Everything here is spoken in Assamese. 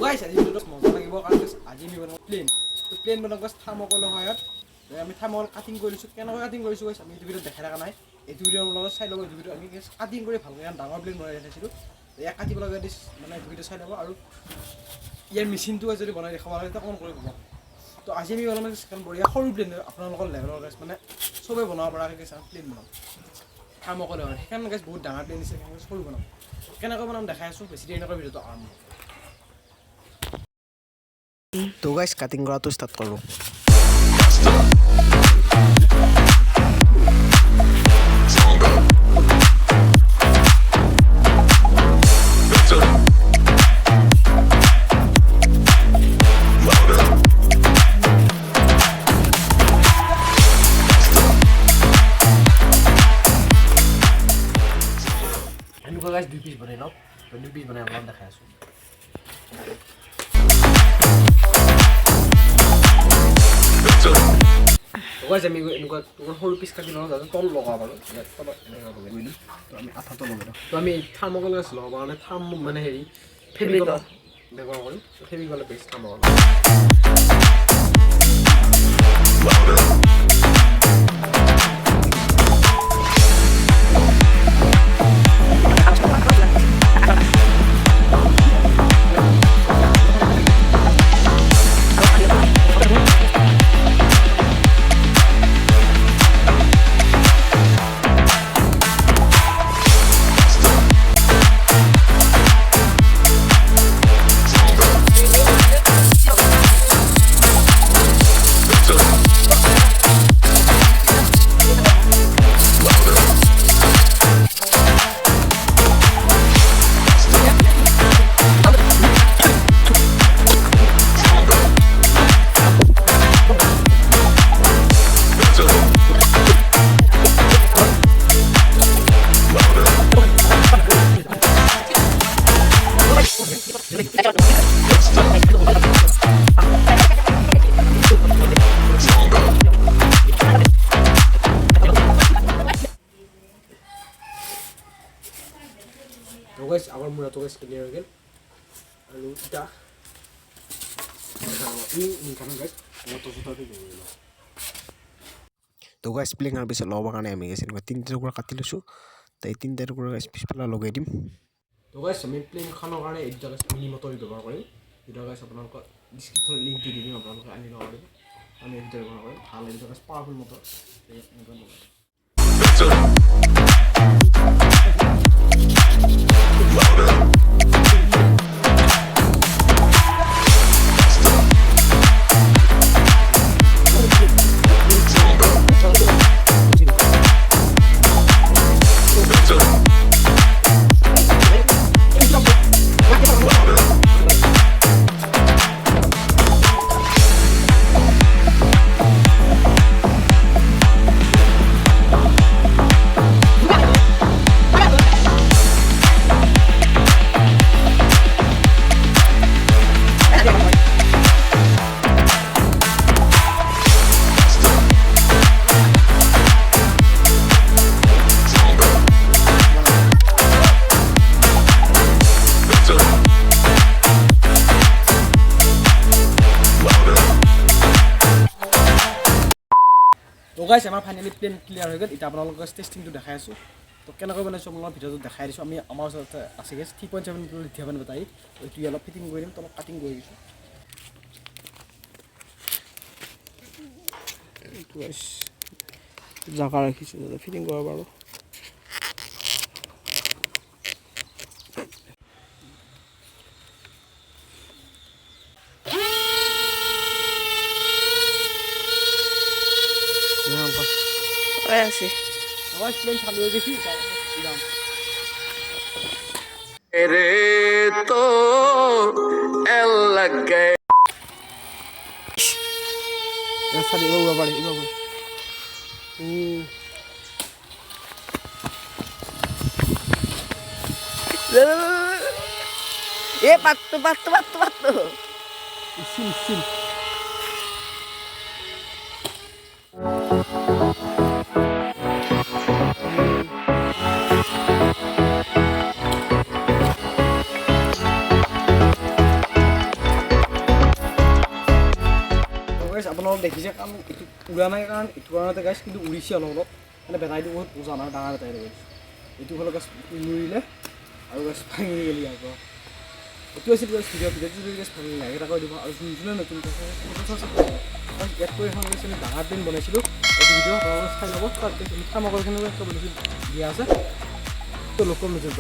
গাইছ আজি ভিডিঅ'টো মজা লাগিব কাৰণ আজি আমি বনাম প্লেন তো প্লেন বনাব থাৰ্মকলৰ সহায়ত আমি থাৰ্মকল কাটিং কৰিছোঁ কেনেকৈ কাটিং কৰিছোঁ গাইছ আমি এইটো ভিডিঅ'ত দেখাই থকা নাই এইটো ভিডিঅ'ৰ লগত চাই ল'ব এইটো ভিডিঅ' আমি কাটিং কৰি ভালকৈ ডাঙৰ প্লেন বনাই দেখাইছিলোঁ ইয়াক কাটিব লগা মানে এইটো ভিডিঅ' চাই ল'ব আৰু ইয়াৰ মেচিনটো যদি বনাই দেখাব লাগে তেতিয়া অকণ কৰি ক'ব তো আজি আমি বনাম এখন বঢ়িয়া সৰু প্লেন আপোনালোকৰ লেভেলৰ গাইছ মানে চবেই বনাব পৰাকৈ গাইছ প্লেন বনাম থাৰ্মকলৰ হয় সেইকাৰণে গাইছ বহুত ডাঙৰ প্লেন দিছে সেইকাৰণে সৰু বনাম কেনেকৈ বনাম দেখাই আছোঁ বেছি দেৰি নকৰি ভিডিঅ'টো আৰম্ভ তো গাইছ কাটিং কৰাটো ষ্টাৰ্ট কৰোঁ এনেকুৱা গাইছ 2 পিচ বনাই লওক 2 পিচ বনাই আপোনাক দেখাই আছোঁ গাইছ আমি এনেকুৱা সৰু পিচ কাটি লওঁ যাতে তল লগাব পাৰোঁ তলত এনেকৈ লগাই দিম তো আমি আঠাটো লগাই দিওঁ তো আমি থাৰ্মকল গাছ লগাব কাৰণে মানে হেৰি ফেব্ৰিকল ব্যৱহাৰ কৰিম ফেব্ৰিকলৰ পেষ্ট থাৰ্মকল তো গাইছ আমাৰ মূৰাটো গাইছ ক্লিয়াৰ হৈ গ'ল আৰু এতিয়া তো গাইছ প্লেঙাৰ পিছত লগাবৰ কাৰণে আমি গাইছ এনেকুৱা 3টা টুকুৰা কাটি লৈছোঁ তো এই 3টা টুকুৰা গাইছ পিছফালে লগাই দিম তো গাইছ আমি প্লেনখনৰ কাৰণে এই দুটা গাইছ মিনি মটৰ ব্যৱহাৰ কৰিম দুটা গাইছ আপোনালোকৰ ডিছক্ৰিপশ্যনত লিংকটো দি দিম আপোনালোকে আনি ল'ব পাৰিব আমি এই দুটা ব্যৱহাৰ কৰিম ভাল এই দুটা গাইছ পাৱাৰফুল মটৰ এনেকুৱা লগাই তো গাইছ আমাৰ ফাইনেলি প্লেন ক্লিয়াৰ হৈ গ'ল এতিয়া আপোনালোকৰ টেষ্টিংটো দেখাই আছোঁ তো কেনেকৈ বনাইছোঁ আপোনালোকৰ ভিডিঅ'টো দেখাই দিছোঁ আমি আমাৰ ওচৰত আছে গেছ 3.7 লিথিয়াম বেটাৰী এইটো অলপ ফিটিং কৰি দিম তলত কাটিং কৰি দিছোঁ জাগা ৰাখিছোঁ যাতে ফিটিং কৰিব পাৰোঁ así. Eres todo en la que Patto. Sim. অলপ দেখিছে কাৰণ এইটো উৰা নাই কাৰণ এইটো কাৰণতে গাইছ কিন্তু উৰিছে অলপ অলপ মানে বেটাৰীটো বহুত ওজন আৰু ডাঙৰ বেটাৰী গাইছ এইটো হ'লে গাছ উৰিলে আৰু গাছ ভাঙি গ'লি আকৌ এইটো আছিল গাছ ভিডিঅ'টো যদি গাছ ভাঙি লাগে এটা কৈ দিব আৰু যোনে নতুন ইয়াত কৰি এখন গাছ আমি ডাঙৰ প্লেন বনাইছিলোঁ এইটো ভিডিঅ' আপোনালোকে চাই ল'ব তাত থাৰ্মকলখিনি দিয়া আছে তো লোকেল নতুন